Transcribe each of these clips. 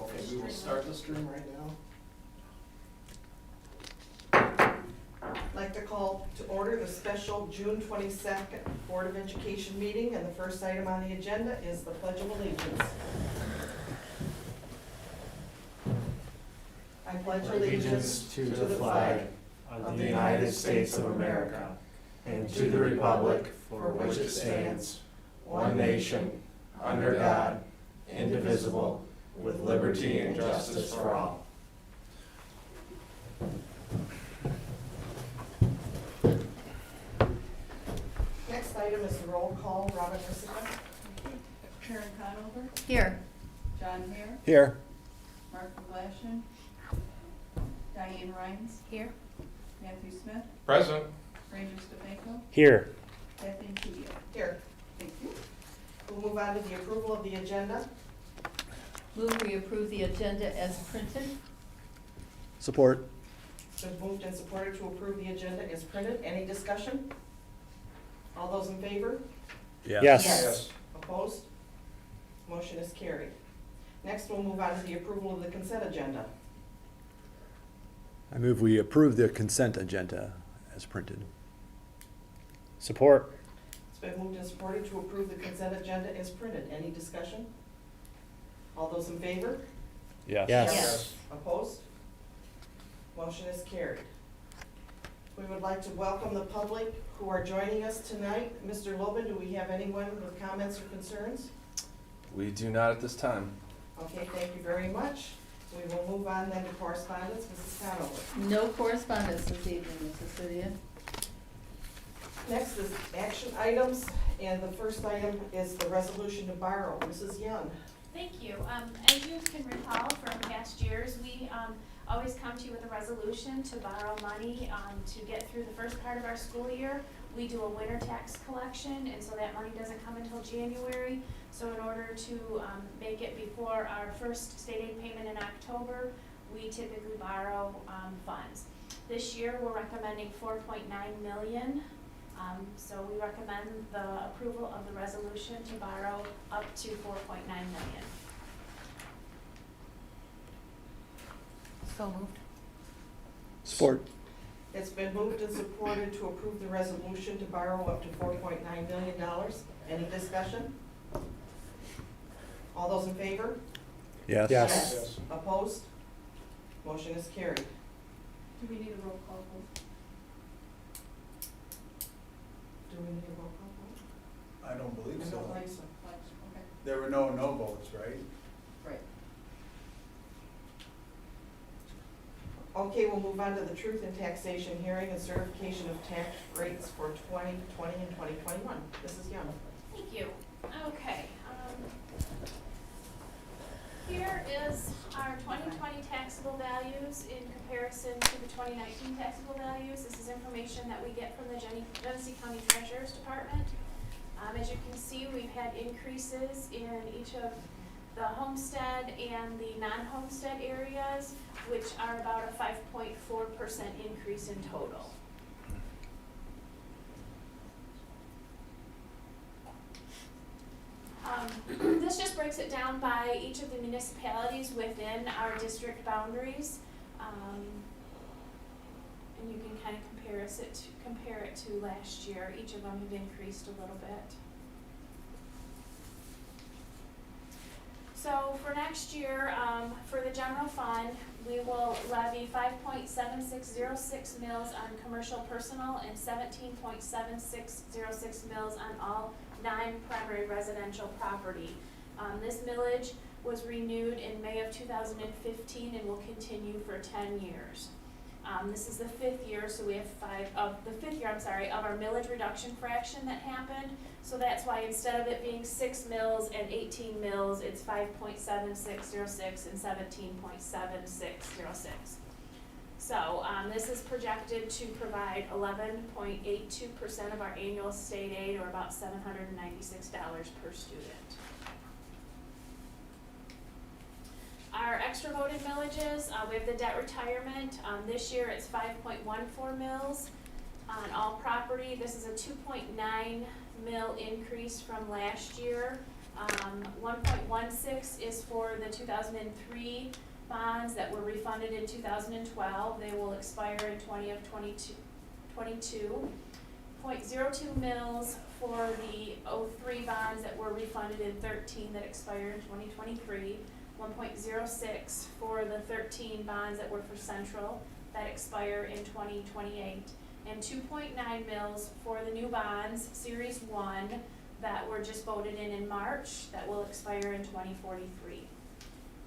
Okay, we will start the stream right now. I'd like to call to order the special June 22nd Board of Education meeting, and the first item on the agenda is the Pledge of Allegiance. I pledge allegiance to the flag of the United States of America and to the republic for which it stands, one nation, under God, indivisible, with liberty and justice for all. Next item is the roll call. Robin Risica. Karen Conover, Here. John Hare, Here. Mark McGlashan, Diane Rhines, Here. Matthew Smith, Present. Ranger Stefanko, Here. Kathleen Kivio. Here. Thank you. We'll move on to the approval of the agenda. Move we approve the agenda as printed. Support. It's been moved and supported to approve the agenda as printed. Any discussion? All those in favor? Yes. Yes. Opposed? Motion is carried. Next, we'll move on to the approval of the consent agenda. I move we approve the consent agenda as printed. Support. It's been moved and supported to approve the consent agenda as printed. Any discussion? All those in favor? Yes. Yes. Opposed? Motion is carried. We would like to welcome the public who are joining us tonight. Mr. Loban, do we have anyone with comments or concerns? We do not at this time. Okay, thank you very much. We will move on then to correspondence. Mrs. Conover. No correspondence this evening, Mrs. Lydia. Next is action items, and the first item is the resolution to borrow. Mrs. Young. Thank you. As you can recall from past years, we always come to you with a resolution to borrow money to get through the first part of our school year. We do a winter tax collection, and so that money doesn't come until January. So in order to make it before our first state aid payment in October, we typically borrow funds. This year, we're recommending $4.9 million. So we recommend the approval of the resolution to borrow up to $4.9 million. So moved. Support. It's been moved and supported to approve the resolution to borrow up to $4.9 million. Any discussion? All those in favor? Yes. Yes. Opposed? Motion is carried. Do we need a roll call vote? Do we need a roll call vote? I don't believe I don't so. think so. Okay. There were no votes, right? Right. Okay, we'll move on to the truth in taxation hearing and certification of tax rates for 2020 and 2021. Mrs. Young. Thank you. Okay. Here is our 2020 taxable values in comparison to the 2019 taxable values. This is information that we get from the Genesee County Treasurer's Department. As you can see, we've had increases in each of the homestead and the non-homestead areas, which are about a 5.4% increase in total. This just breaks it down by each of the municipalities within our district boundaries. And you can kind of compare it to last year. Each of them have increased a little bit. So for next year, for the general fund, we will levy 5.7606 mills on commercial personal and 17.7606 mills on all non-primary residential property. This millage was renewed in May of 2015 and will continue for 10 years. This is the fifth year, so we have of our millage reduction fraction that happened. So that's why instead of it being 6 mills and 18 mills, it's 5.7606 and 17.7606. So this is projected to provide 11.82% of our annual state aid, or about $796 per student. Our extra voted millages, we have the debt retirement. This year it's 5.14 mills on all property. This is a 2.9 mil increase from last year. 1.16 is for the 2003 bonds that were refunded in 2012. They will expire in 2022. 0.02 mils for the 03 bonds that were refunded in 13 that expire in 2023. 1.06 for the 13 bonds that were for Central that expire in 2028. And 2.9 mils for the new bonds, Series 1, that were just voted in March, that will expire in 2043.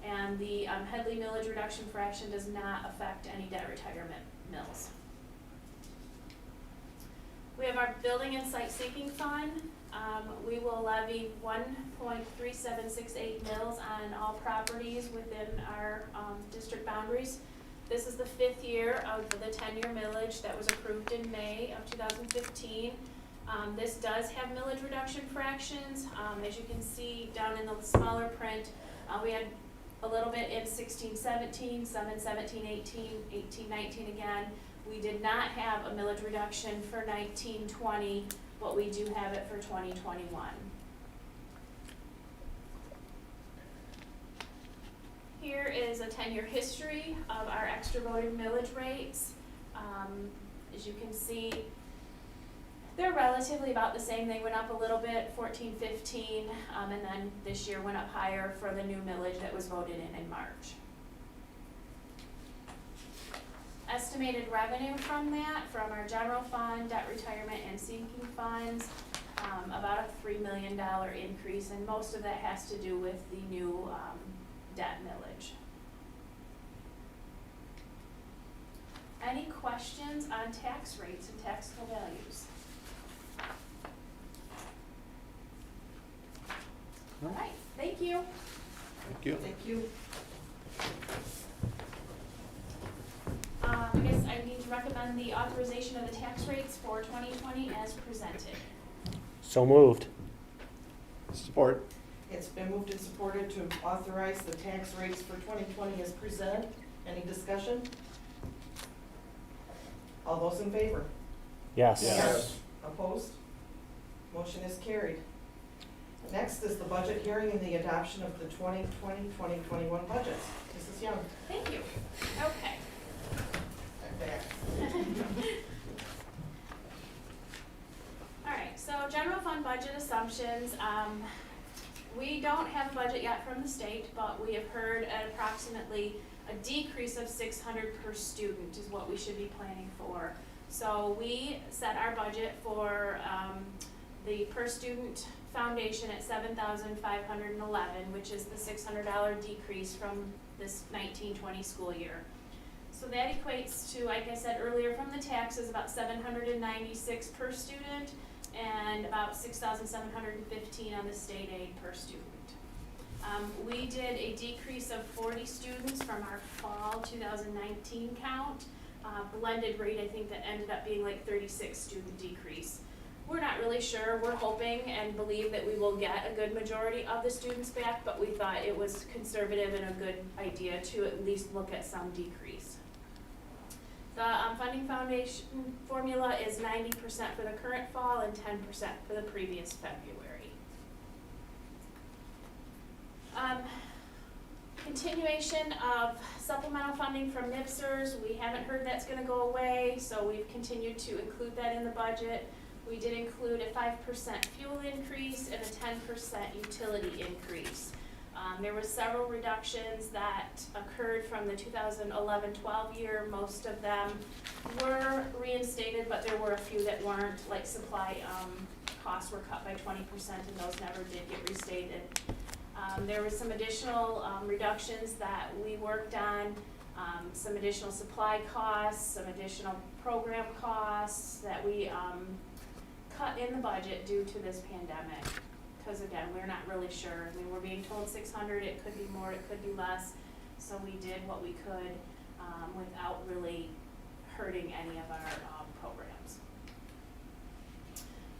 And the Headley millage reduction fraction does not affect any debt retirement mills. We have our building and site sinking fund. We will levy 1.3768 mils on all properties within our district boundaries. This is the 5th year of the 10-year millage that was approved in May of 2015. This does have millage reduction fractions. As you can see down in the smaller print, we had a little bit in 16-17, some in 17-18, 18-19 again. We did not have a millage reduction for 19-20, but we do have it for 2021. Here is a 10-year history of our extra voted millage rates. As you can see, they're relatively about the same. They went up a little bit, 14, 15, and then this year went up higher for the new millage that was voted in March. Estimated revenue from that, from our general fund, debt retirement, and sinking funds, about a $3 million increase, and most of that has to do with the new debt millage. Any questions on tax rates and taxable values? All right, thank you. Thank you. Thank you. I guess I need to recommend the authorization of the tax rates for 2020 as presented. So moved. Support. It's been moved and supported to authorize the tax rates for 2020 as presented. Any discussion? All those in favor? Yes. Yes. Opposed? Motion is carried. Next is the budget hearing and the adoption of the 2020-2021 budgets. Mrs. Young. Thank you. Okay. All right, so general fund budget assumptions. We don't have a budget yet from the state, but we have heard at approximately a decrease of 600 per student is what we should be planning for. So we set our budget for the per student foundation at $7,511, which is the $600 decrease from this 19-20 school year. So that equates to, like I said earlier, from the taxes, about $796 per student and about $6,715 on the state aid per student. We did a decrease of 40 students from our fall 2019 count. Blended rate, I think that ended up being like 36 student decrease. We're not really sure. We're hoping and believe that we will get a good majority of the students back, but we thought it was conservative and a good idea to at least look at some decrease. The funding foundation formula is 90% for the current fall and 10% for the previous February. Continuation of supplemental funding from NIPSERS. We haven't heard that's going to go away, so we've continued to include that in the budget. We did include a 5% fuel increase and a 10% utility increase. There were several reductions that occurred from the 2011-12 year. Most of them were reinstated, but there were a few that weren't, like supply costs were cut by 20% and those never did get restated. There were some additional reductions that we worked on, some additional supply costs, some additional program costs that we cut in the budget due to this pandemic. Because again, we're not really sure. I mean, we're being told 600, it could be more, it could be less. So we did what we could without really hurting any of our programs.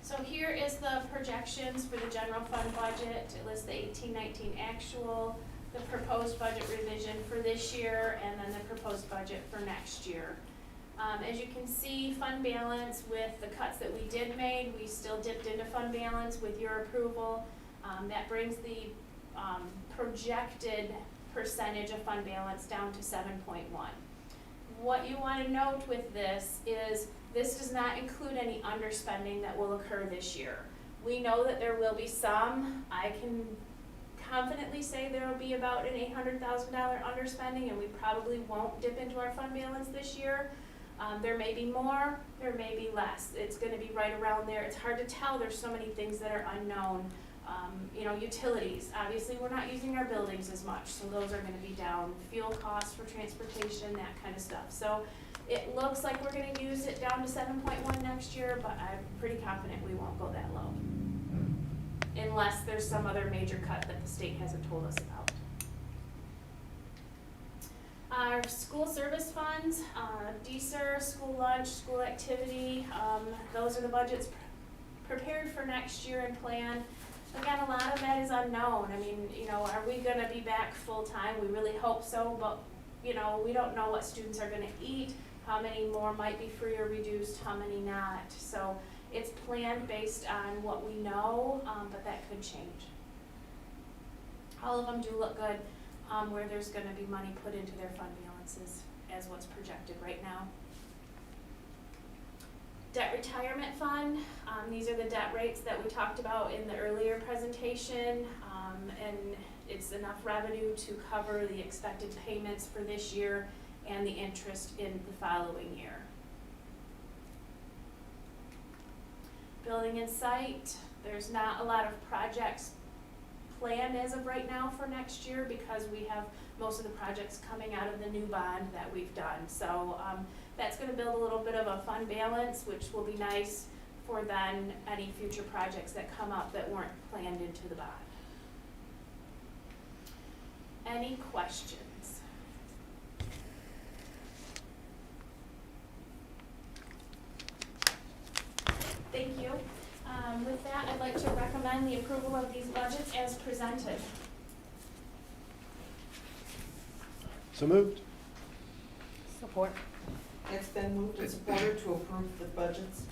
So here is the projections for the general fund budget. It lists the 18-19 actual, the proposed budget revision for this year, and then the proposed budget for next year. As you can see, fund balance with the cuts that we did make, we still dipped into fund balance with your approval. That brings the projected percentage of fund balance down to 7.1. What you want to note with this is this does not include any underspending that will occur this year. We know that there will be some. I can confidently say there will be about an $800,000 underspending, and we probably won't dip into our fund balance this year. There may be more, there may be less. It's going to be right around there. It's hard to tell. There's so many things that are unknown. You know, utilities, obviously we're not using our buildings as much, so those are going to be down. Fuel costs for transportation, that kind of stuff. So it looks like we're going to use it down to 7.1 next year, but I'm pretty confident we won't go that low. Unless there's some other major cut that the state hasn't told us about. Our school service funds, DSER, school lunch, school activity, those are the budgets prepared for next year and planned. Again, a lot of that is unknown. I mean, you know, are we gonna be back full-time? We really hope so, but, you know, we don't know what students are gonna eat, how many more might be free or reduced, how many not. So it's planned based on what we know, but that could change. All of them do look good, where there's gonna be money put into their fund balances as what's projected right now. Debt retirement fund, these are the debt rates that we talked about in the earlier presentation, and it's enough revenue to cover the expected payments for this year and the interest in the following year. Building and site, there's not a lot of projects planned as of right now for next year because we have most of the projects coming out of the new bond that we've done. So that's going to build a little bit of a fund balance, which will be nice for then any future projects that come up that weren't planned into the bond. Any questions? Thank you. With that, I'd like to recommend the approval of these budgets as presented. So moved. Support. It's been moved and supported to approve the budgets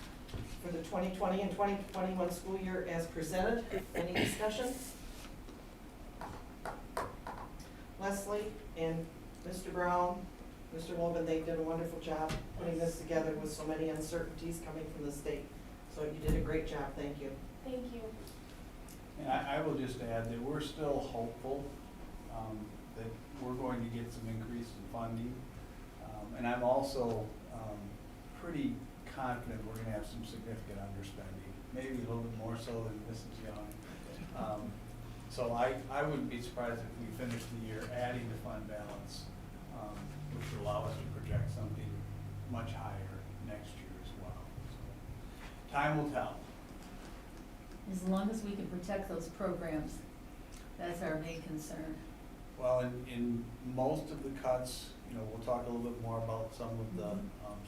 for the 2020 and 2021 school year as presented. Any discussion? Leslie and Mr. Brown, Mr. Logan, they did a wonderful job putting this together with so many uncertainties coming from the state. So you did a great job, thank you. Thank you. And I will just add that we're still hopeful that we're going to get some increase in funding. And I'm also pretty confident we're going to have some significant underspending, maybe a little bit more so than Mrs. Young. So I wouldn't be surprised if we finish the year adding to fund balance, which would allow us to project something much higher next year as well. So, time will tell. As long as we can protect those programs, that's our main concern. Well, in most of the cuts, you know, we'll talk a little bit more about some of the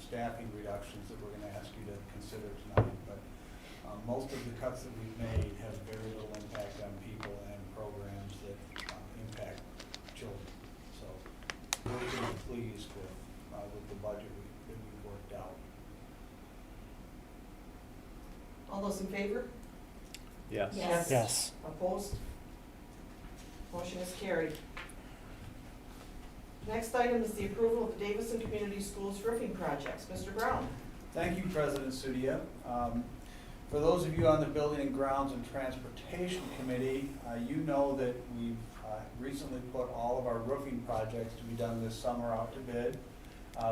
staffing reductions that we're going to ask you to consider tonight. But most of the cuts that we've made have very little impact on people and programs that impact children. So we're pretty pleased with the budget that we've worked out. All those in favor? Yes. Yes. Yes. Opposed? Motion is carried. Next item is the approval of the Davison Community Schools roofing projects. Mr. Brown? Thank you, President Sudia. For those of you on the Building and Grounds and Transportation Committee, you know that we've recently put all of our roofing projects to be done this summer out to bid.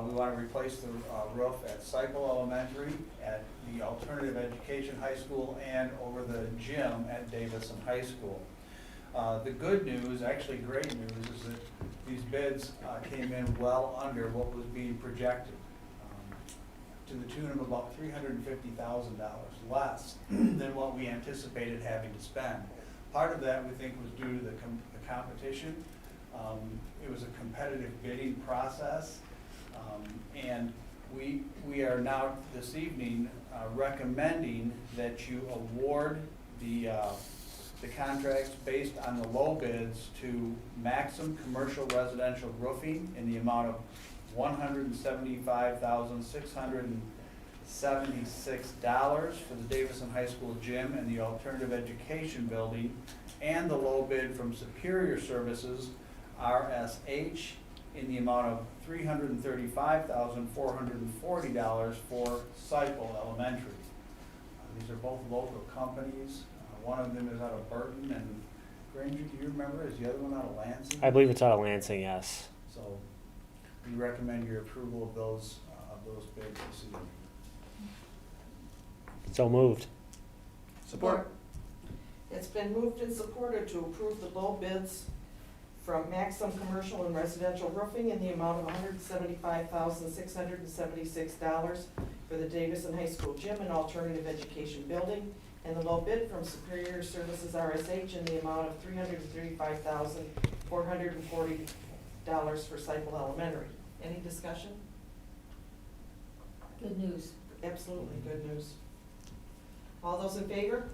We want to replace the roof at Cycle Elementary, at the Alternative Education High School, and over the gym at Davison High School. The good news, actually great news, is that these bids came in well under what was being projected, to the tune of about $350,000 less than what we anticipated having to spend. Part of that we think was due to the competition. It was a competitive bidding process, and we are now this evening recommending that you award the contracts based on the low bids to Maxim Commercial Residential Roofing in the amount of $175,676 for the Davison High School gym and the Alternative Education Building and the low bid from Superior Services, RSH, in the amount of $335,440 for Cycle Elementary. These are both local companies. One of them is out of Burton, and Granger, do you remember, is the other one out of Lansing? I believe it's out of Lansing, yes. So we recommend your approval of those bids this evening. So moved. Support. It's been moved and supported to approve the low bids from Maxim Commercial and Residential Roofing in the amount of $175,676 for the Davison High School Gym and Alternative Education Building, and the low bid from Superior Services RSH in the amount of $335,440 for Cycle Elementary. Any discussion? Good news. Absolutely, good news. All those in favor?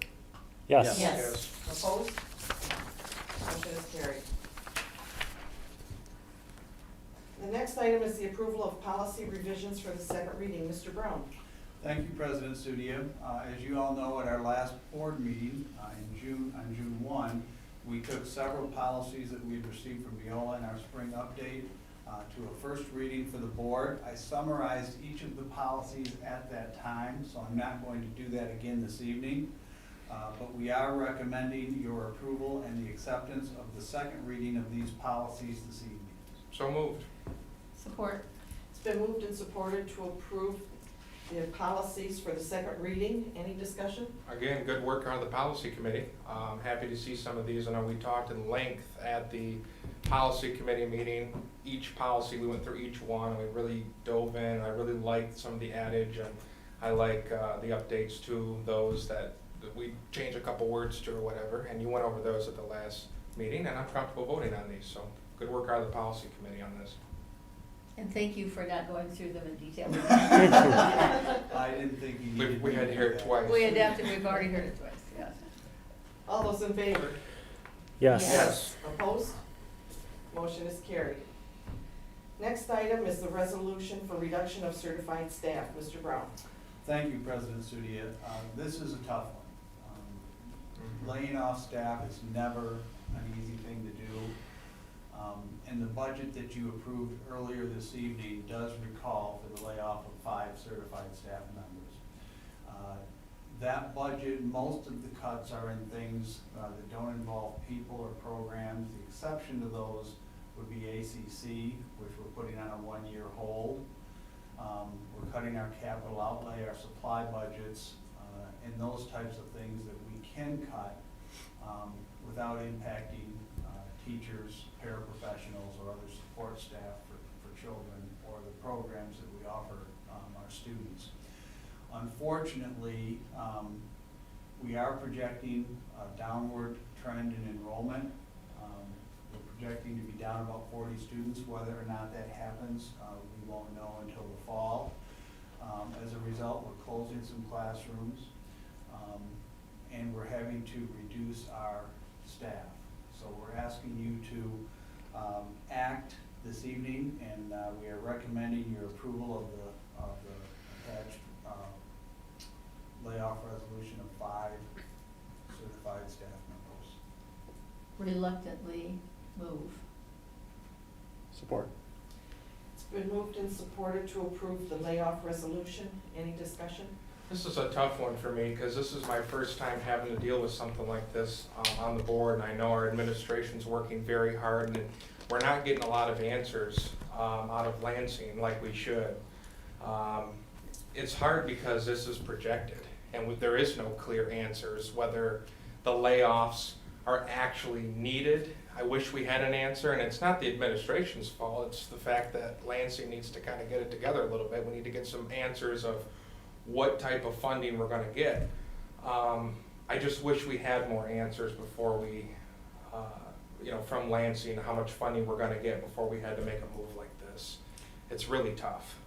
Yes. Yes. Opposed? Motion is carried. The next item is the approval of policy revisions for the second reading. Mr. Brown? Thank you, President Studio. As you all know, at our last board meeting on June 1, we took several policies that we had received from Viola in our spring update to a first reading for the board. I summarized each of the policies at that time, so I'm not going to do that again this evening. But we are recommending your approval and the acceptance of the second reading of these policies this evening. So moved. Support. It's been moved and supported to approve the policies for the second reading. Any discussion? Again, good work on the policy committee. Happy to see some of these. I know we talked in length at the policy committee meeting. Each policy, we went through each one, and we really dove in. I really liked some of the adage, and I like the updates to those that we changed a couple words to or whatever, and you went over those at the last meeting, and I'm comfortable voting on these. So good work out of the policy committee on this. And thank you for not going through them in detail. I didn't think you needed. We had to hear it twice. We adapted, we've already heard it twice, yes. All those in favor? Yes. Yes. Opposed? Motion is carried. Next item is the resolution for reduction of certified staff. Mr. Brown? Thank you, President Studia. This is a tough one. Laying off staff is never an easy thing to do. And the budget that you approved earlier this evening does recall for the layoff of 5 certified staff members. That budget, most of the cuts are in things that don't involve people or programs. The exception to those would be ACC, which we're putting on a 1-year hold. We're cutting our capital outlay, our supply budgets, and those types of things that we can cut without impacting teachers, paraprofessionals, or other support staff for children, or the programs that we offer our students. Unfortunately, we are projecting a downward trend in enrollment. We're projecting to be down about 40 students. Whether or not that happens, we won't know until the fall. As a result, we're closing some classrooms, and we're having to reduce our staff. So we're asking you to act this evening, and we are recommending your approval of the attached layoff resolution of 5 certified staff members. Reluctantly move. Support. It's been moved and supported to approve the layoff resolution. Any discussion? This is a tough one for me because this is my first time having to deal with something like this on the board, and I know our administration's working very hard, and we're not getting a lot of answers out of Lansing like we should. It's hard because this is projected, and there is no clear answers whether the layoffs are actually needed. I wish we had an answer, and it's not the administration's fault. It's the fact that Lansing needs to kind of get it together a little bit. We need to get some answers of what type of funding we're going to get. I just wish we had more answers before we, from Lansing, how much funding we're going to get before we had to make a move like this. It's really tough.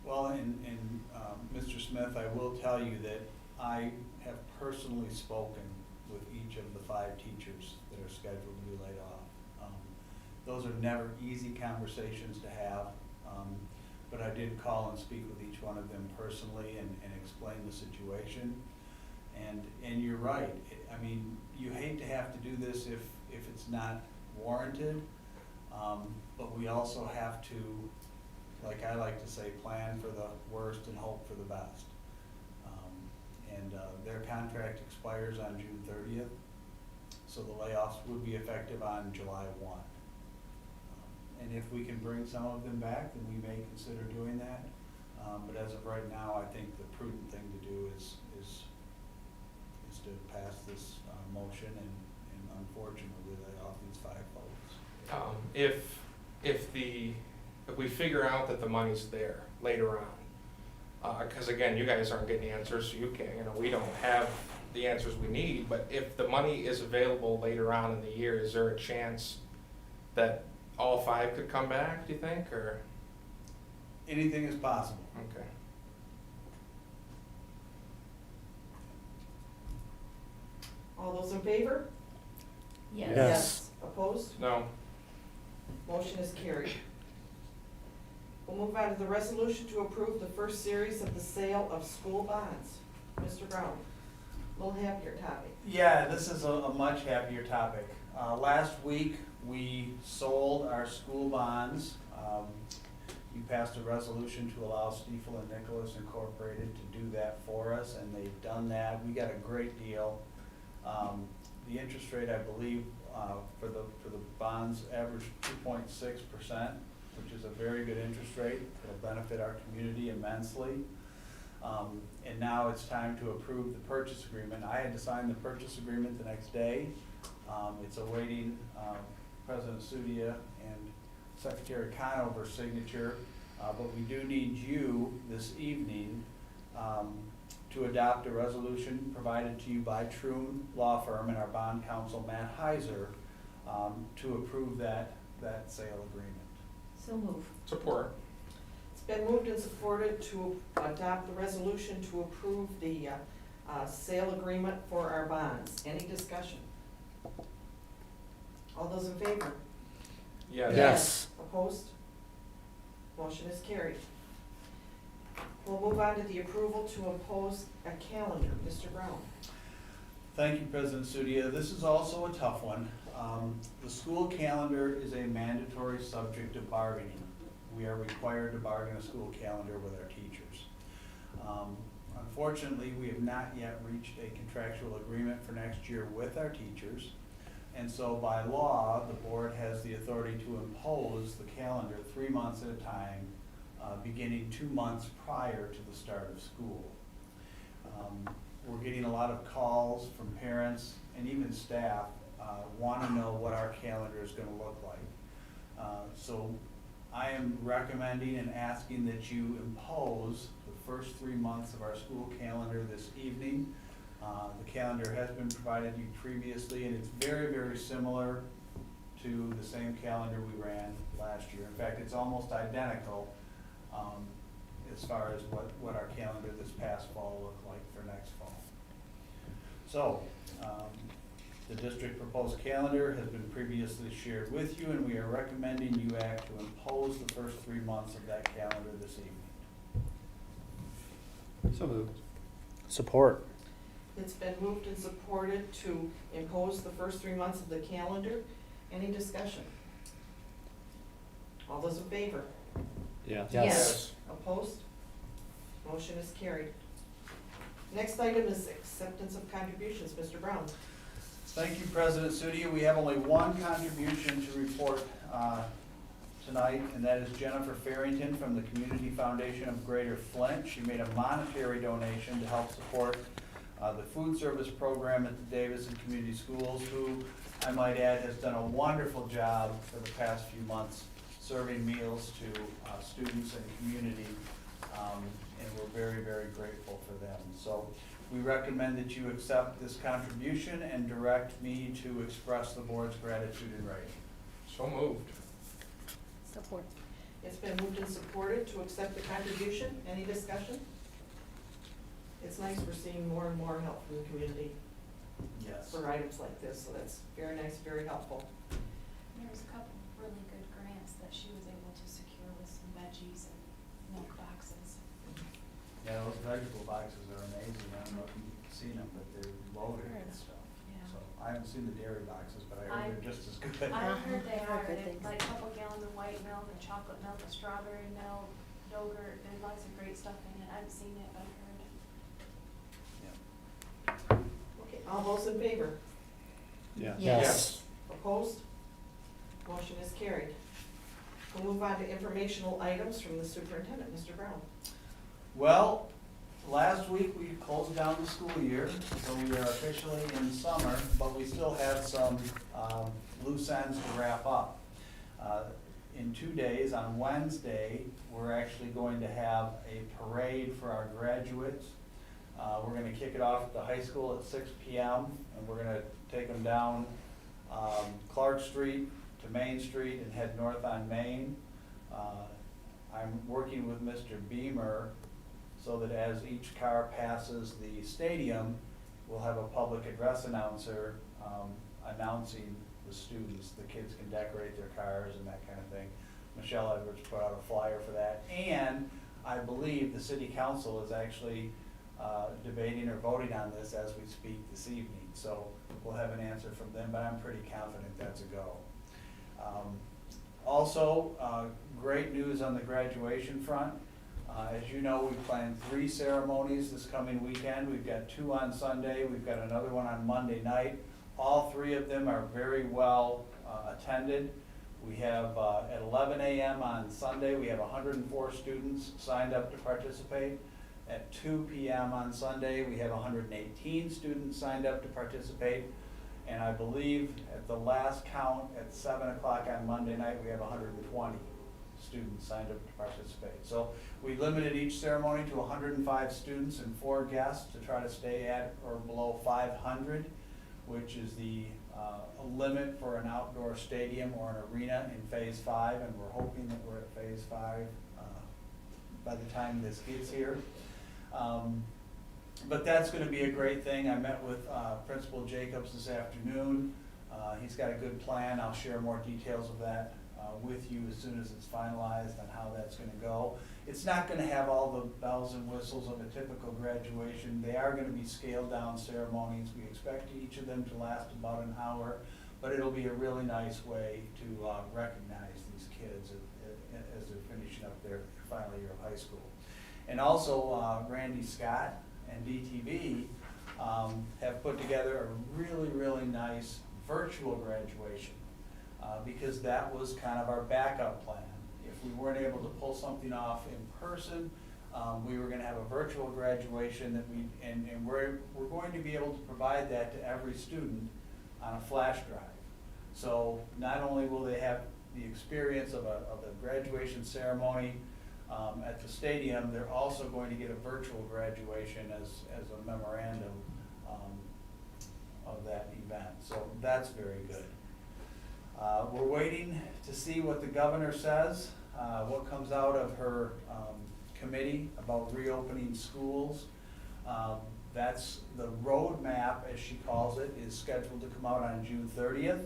Well, and Mr. Smith, I will tell you that I have personally spoken with each of the 5 teachers that are scheduled to be laid off. Those are never easy conversations to have, but I did call and speak with each one of them personally and explain the situation. And you're right. I mean, you hate to have to do this if it's not warranted. But we also have to, like I like to say, plan for the worst and hope for the best. Their contract expires on June 30th, so the layoffs would be effective on July 1. And if we can bring some of them back, then we may consider doing that. But as of right now, I think the prudent thing to do is to pass this motion and unfortunately lay off these 5 folks. If we figure out that the money's there later on, because again, you guys aren't getting answers, so you can't, we don't have the answers we need, but if the money is available later on in the year, is there a chance that all 5 could come back, do you think, or? Anything is possible. Okay. All those in favor? Yes. Yes. Opposed? No. Motion is carried. We'll move on to the resolution to approve the first series of the sale of school bonds. Mr. Brown, a little happier topic. Yeah, this is a much happier topic. Last week, we sold our school bonds. You passed a resolution to allow Stiefel and Nicholas Incorporated to do that for us, and they've done that. We got a great deal. The interest rate, I believe, for the bonds averaged 2.6%, which is a very good interest rate. It'll benefit our community immensely. And now it's time to approve the purchase agreement. I had to sign the purchase agreement the next day. It's awaiting President Sudia and Secretary Conover's signature, but we do need you this evening to adopt a resolution provided to you by Troon Law Firm and our bond counsel, Matt Heiser, to approve that sale agreement. So move. Support. It's been moved and supported to adopt the resolution to approve the sale agreement for our bonds. Any discussion? All those in favor? Yes. Yes. Opposed? Motion is carried. We'll move on to the approval to impose a calendar. Mr. Brown. Thank you, President Sudia. This is also a tough one. The school calendar is a mandatory subject of bargaining. We are required to bargain a school calendar with our teachers. Unfortunately, we have not yet reached a contractual agreement for next year with our teachers. And so by law, the board has the authority to impose the calendar 3 months at a time, beginning 2 months prior to the start of school. We're getting a lot of calls from parents and even staff want to know what our calendar is going to look like. So I am recommending and asking that you impose the first 3 months of our school calendar this evening. The calendar has been provided to you previously, and it's very, very similar to the same calendar we ran last year. In fact, it's almost identical as far as what our calendar this past fall looked like for next fall. So, the district proposed calendar has been previously shared with you, and we are recommending you act to impose the first 3 months of that calendar this evening. So moved. Support. It's been moved and supported to impose the first 3 months of the calendar. Any discussion? All those in favor? Yes. Yes. Opposed? Motion is carried. Next item is acceptance of contributions. Mr. Brown. Thank you, President Sudia. We have only one contribution to report tonight, and that is Jennifer Farrington from the Community Foundation of Greater Flint. She made a monetary donation to help support the food service program at the Davison Community Schools, who, I might add, has done a wonderful job for the past few months serving meals to students and community, and we're very, very grateful for them. So we recommend that you accept this contribution and direct me to express the board's gratitude in writing. So moved. Support. It's been moved and supported to accept the contribution. Any discussion? It's nice we're seeing more and more help from the community Yes. for items like this, so that's very nice, very helpful. There was a couple really good grants that she was able to secure with some veggies and milk boxes. Yeah, those vegetable boxes are amazing. I don't know if you've seen them, but loaded with stuff. Yeah. So I haven't seen the dairy boxes, but I heard they're just as good. I heard they I've heard are, good they things. like a couple gallons of white milk and chocolate milk and strawberry milk, yogurt, there's lots of great stuff in it, I haven't seen it, but I heard. Okay, all those in favor? Yeah. Yes. Opposed? Motion is carried. We'll move on to informational items from the superintendent, Mr. Brown. Well, last week we closed down the school year, so we are officially in summer, but we still have some loose ends to wrap up. In 2 days, on Wednesday, we're actually going to have a parade for our graduates. We're gonna kick it off at the high school at 6 p.m. and we're gonna take them down Clark Street to Main Street and head north on Main. I'm working with Mr. Beamer so that as each car passes the stadium, we'll have a public address announcer announcing the students. The kids can decorate their cars and that kind of thing. Michelle Edwards put out a flyer for that. And I believe the city council is actually debating or voting on this as we speak this evening. So we'll have an answer from them, but I'm pretty confident that's a go. Also, great news on the graduation front. As you know, we planned 3 ceremonies this coming weekend. We've got 2 on Sunday, we've got another one on Monday night. All 3 of them are very well attended. We have at 11 a.m. on Sunday, we have 104 students signed up to participate. At 2 p.m. on Sunday, we have 118 students signed up to participate. And I believe at the last count, at 7 o'clock on Monday night, we have 120 students signed up to participate. So we limited each ceremony to 105 students and 4 guests to try to stay at or below 500, which is the limit for an outdoor stadium or an arena in Phase 5, and we're hoping that we're at Phase 5 by the time this gets here. But that's going to be a great thing. I met with Principal Jacobs this afternoon. He's got a good plan. I'll share more details of that with you as soon as it's finalized on how that's going to go. It's not going to have all the bells and whistles of a typical graduation. They are going to be scaled down ceremonies. We expect each of them to last about an hour, but it'll be a really nice way to recognize these kids as they're finishing up their final year of high school. And also, Randy Scott and DTV have put together a really, really nice virtual graduation because that was kind of our backup plan. If we weren't able to pull something off in person, we were going to have a virtual graduation that and we're going to be able to provide that to every student on a flash drive. So not only will they have the experience of the graduation ceremony at the stadium, they're also going to get a virtual graduation as a memorandum of that event. So that's very good. We're waiting to see what the governor says, what comes out of her committee about reopening schools. That's the roadmap, as she calls it, is scheduled to come out on June 30th.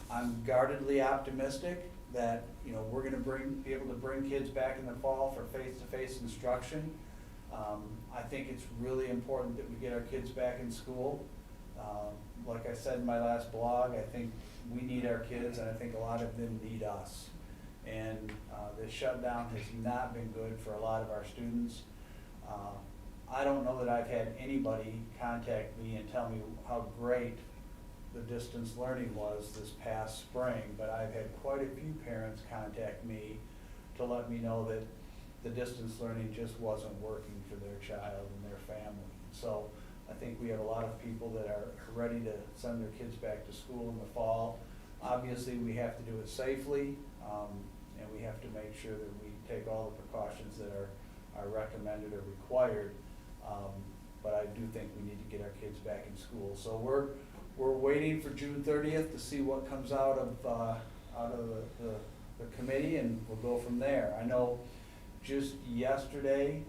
I'm guardedly optimistic that we're going to be able to bring kids back in the fall for face-to-face instruction. I think it's really important that we get our kids back in school. Like I said in my last blog, I think we need our kids, and I think a lot of them need us. And this shutdown has not been good for a lot of our students. I don't know that I've had anybody contact me and tell me how great the distance learning was this past spring, but I've had quite a few parents contact me to let me know that the distance learning just wasn't working for their child and their family. So I think we have a lot of people that are ready to send their kids back to school in the fall. Obviously, we have to do it safely, and we have to make sure that we take all the precautions that are recommended or required. But I do think we need to get our kids back in school. So we're waiting for June 30th to see what comes out of the committee, and we'll go from there. I know just yesterday,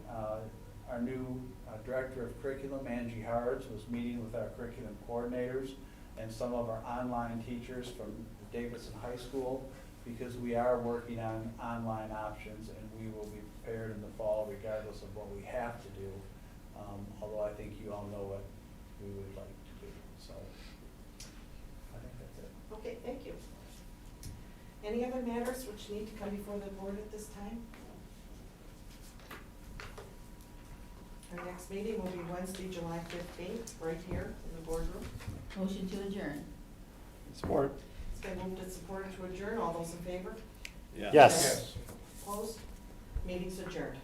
our new director of curriculum, Angie Hards, was meeting with our curriculum coordinators and some of our online teachers from Davison High School, because we are working on online options, and we will be prepared in the fall regardless of what we have to do although I think you all know what we would like to do, so I think that's it. Okay, thank you. Any other matters which need to come before the board at this time? Our next meeting will be Wednesday, July 15th, right here in the boardroom. Motion to adjourn. Support. It's been moved and supported to adjourn. All those in favor? Yes. Yes. Opposed? Meeting's adjourned.